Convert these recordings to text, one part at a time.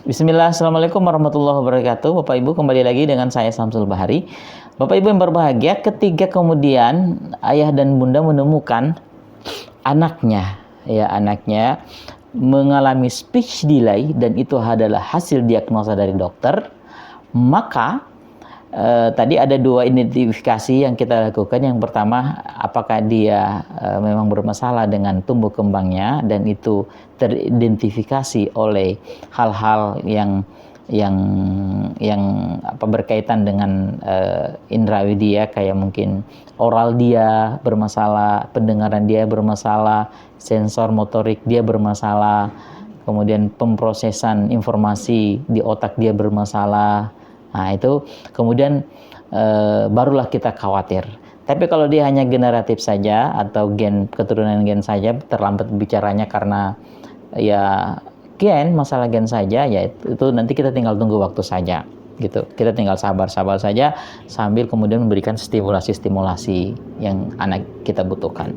Bismillah, Assalamualaikum warahmatullahi wabarakatuh. Bapak Ibu, kembali lagi dengan saya Samsul Bahari. Bapak Ibu yang berbahagia, ketika kemudian ayah dan bunda menemukan anaknya mengalami speech delay dan itu adalah hasil diagnosa dari dokter, maka tadi ada dua identifikasi yang kita lakukan. Yang pertama, apakah dia memang bermasalah dengan tumbuh kembangnya dan itu teridentifikasi oleh hal-hal yang berkaitan dengan indrawi dia, kayak mungkin oral dia bermasalah, pendengaran dia bermasalah, sensor motorik dia bermasalah, kemudian pemrosesan informasi di otak dia bermasalah. Nah, itu kemudian barulah kita khawatir. Tapi kalau dia hanya generatif saja atau keturunan gen saja, terlambat bicaranya karena masalah gen saja, ya itu nanti kita tinggal tunggu waktu saja gitu. Kita tinggal sabar saja sambil kemudian memberikan stimulasi yang anak kita butuhkan.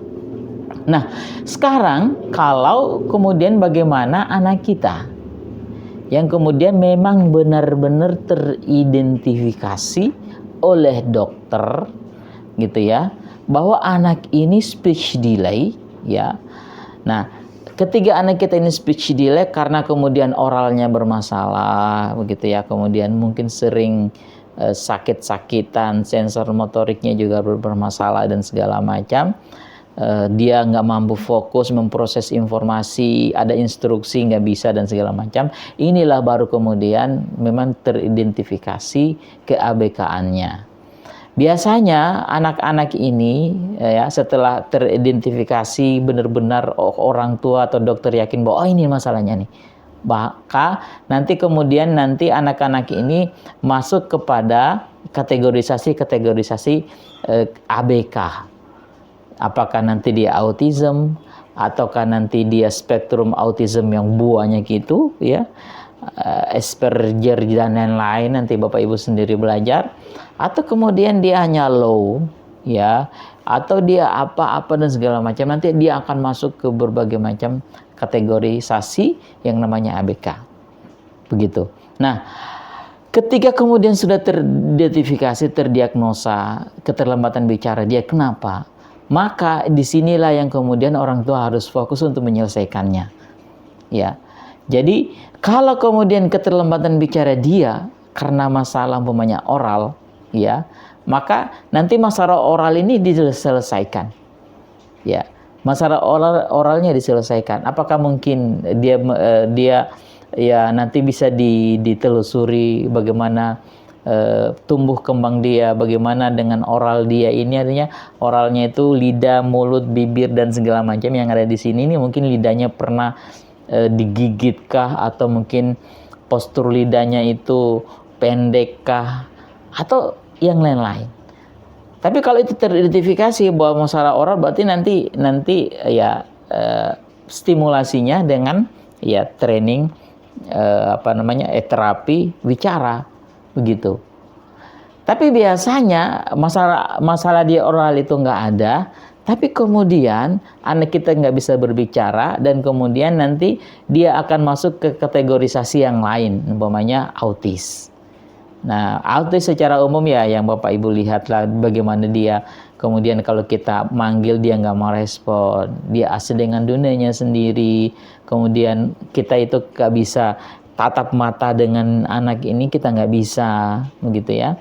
Nah, sekarang kalau kemudian bagaimana anak kita yang kemudian memang benar-benar teridentifikasi oleh dokter gitu ya, bahwa anak ini speech delay ya. Nah, ketika anak kita ini speech delay karena kemudian oralnya bermasalah begitu ya, kemudian mungkin sering sakit-sakitan, sensor motoriknya juga bermasalah dan segala macam, dia nggak mampu fokus memproses informasi, ada instruksi nggak bisa dan segala macam. Inilah baru kemudian memang teridentifikasi keABK-annya. Biasanya anak-anak ini ya setelah teridentifikasi benar-benar orang tua atau dokter yakin bahwa ini masalahnya nih, maka nanti anak-anak ini masuk kepada kategorisasi ABK. Apakah nanti dia autism, ataukah nanti dia spektrum autism yang buahnya gitu ya, Asperger dan lain-lain, nanti Bapak Ibu sendiri belajar, atau kemudian dia hanya low ya, atau dia apa-apa dan segala macam. Nanti dia akan masuk ke berbagai macam kategorisasi yang namanya ABK begitu. Nah, ketika kemudian sudah teridentifikasi, terdiagnosa keterlambatan bicara dia kenapa, maka disinilah yang kemudian orang tua harus fokus untuk menyelesaikannya. Ya, jadi kalau kemudian keterlambatan bicara dia karena masalah umpamanya oral, ya, maka nanti masalah oral ini diselesaikan. Ya, masalah oralnya diselesaikan. Apakah mungkin dia ya nanti bisa ditelusuri bagaimana tumbuh kembang dia, bagaimana dengan oral dia ini, artinya oralnya itu lidah, mulut, bibir dan segala macam yang ada di sini. Ini mungkin lidahnya pernah digigitkah, atau mungkin postur lidahnya itu pendekkah, atau yang lain-lain. Tapi kalau itu teridentifikasi bahwa masalah oral, berarti nanti stimulasinya dengan ya training terapi bicara begitu. Tapi biasanya masalah di oral itu nggak ada, tapi kemudian anak kita nggak bisa berbicara dan kemudian nanti dia akan masuk ke kategorisasi yang lain, umpamanya autis. Nah, autis secara umum ya yang Bapak Ibu lihatlah bagaimana dia kemudian kalau kita manggil dia nggak mau respon, dia asing dengan dunianya sendiri, kemudian kita itu nggak bisa tatap mata dengan anak ini, kita nggak bisa begitu ya.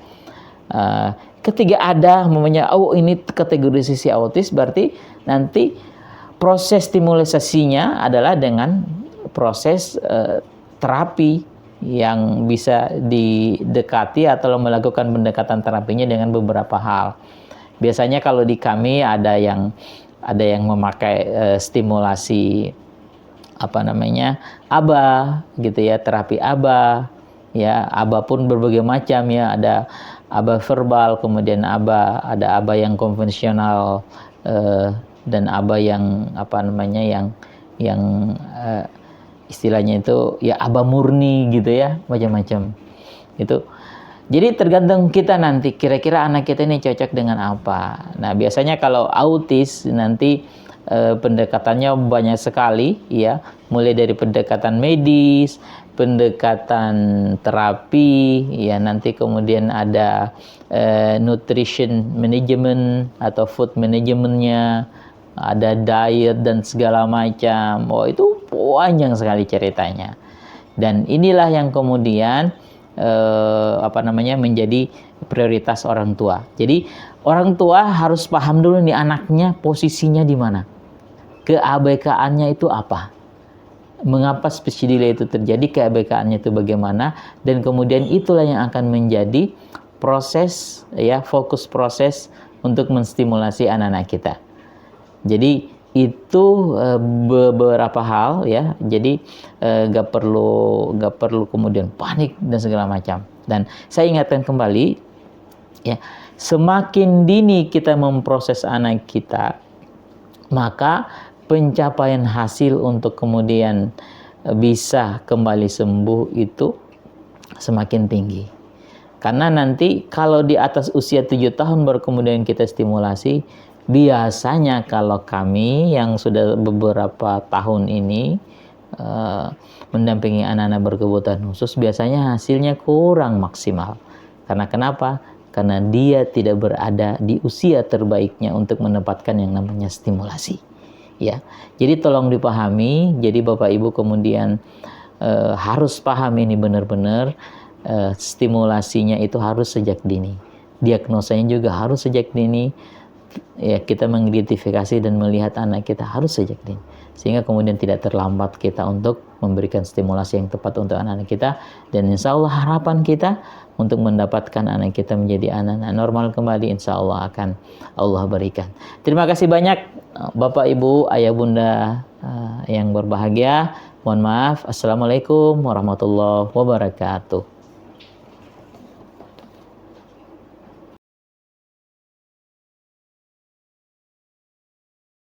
Ketika ada namanya ini kategorisasi autis, berarti nanti proses stimulasinya adalah dengan proses terapi yang bisa didekati atau melakukan pendekatan terapinya dengan beberapa hal. Biasanya kalau di kami ada yang memakai stimulasi ABA gitu ya, terapi ABA ya. ABA pun berbagai macam ya, ada ABA verbal, kemudian ada ABA yang konvensional, dan ABA yang istilahnya itu ya ABA murni gitu ya, macam-macam itu. Jadi tergantung kita nanti kira-kira anak kita ini cocok dengan apa. Nah, biasanya kalau autis nanti pendekatannya banyak sekali ya, mulai dari pendekatan medis, pendekatan terapi, ya nanti kemudian ada nutrition management atau food managementnya, ada diet dan segala macam. Oh, itu panjang sekali ceritanya. Dan inilah yang kemudian menjadi prioritas orang tua. Jadi orang tua harus paham dulu nih anaknya posisinya di mana. Keabekaannya itu apa? Mengapa spesies delay itu terjadi? Keabekaannya itu bagaimana? Dan kemudian itulah yang akan menjadi proses, ya, fokus proses untuk menstimulasi anak-anak kita. Jadi itu beberapa hal, ya. Jadi gak perlu kemudian panik dan segala macam. Dan saya ingatkan kembali, ya, semakin dini kita memproses anak kita, maka pencapaian hasil untuk kemudian bisa kembali sembuh itu semakin tinggi. Karena nanti kalau di atas usia 7 tahun baru kemudian kita stimulasi, biasanya kalau kami yang sudah beberapa tahun ini mendampingi anak-anak berkebutuhan khusus, biasanya hasilnya kurang maksimal. Karena kenapa? Karena dia tidak berada di usia terbaiknya untuk mendapatkan yang namanya stimulasi. Ya, jadi tolong dipahami. Jadi Bapak Ibu kemudian harus paham ini benar-benar, stimulasinya itu harus sejak dini. Diagnosanya juga harus sejak dini. Ya, kita mengidentifikasi dan melihat anak kita harus sejak dini, sehingga kemudian tidak terlambat kita untuk memberikan stimulasi yang tepat untuk anak-anak kita. Dan insya Allah harapan kita untuk mendapatkan anak kita menjadi anak-anak normal kembali, insya Allah akan Allah berikan. Terima kasih banyak Bapak Ibu, Ayah Bunda yang berbahagia. Mohon maaf. Assalamualaikum warahmatullahi wabarakatuh.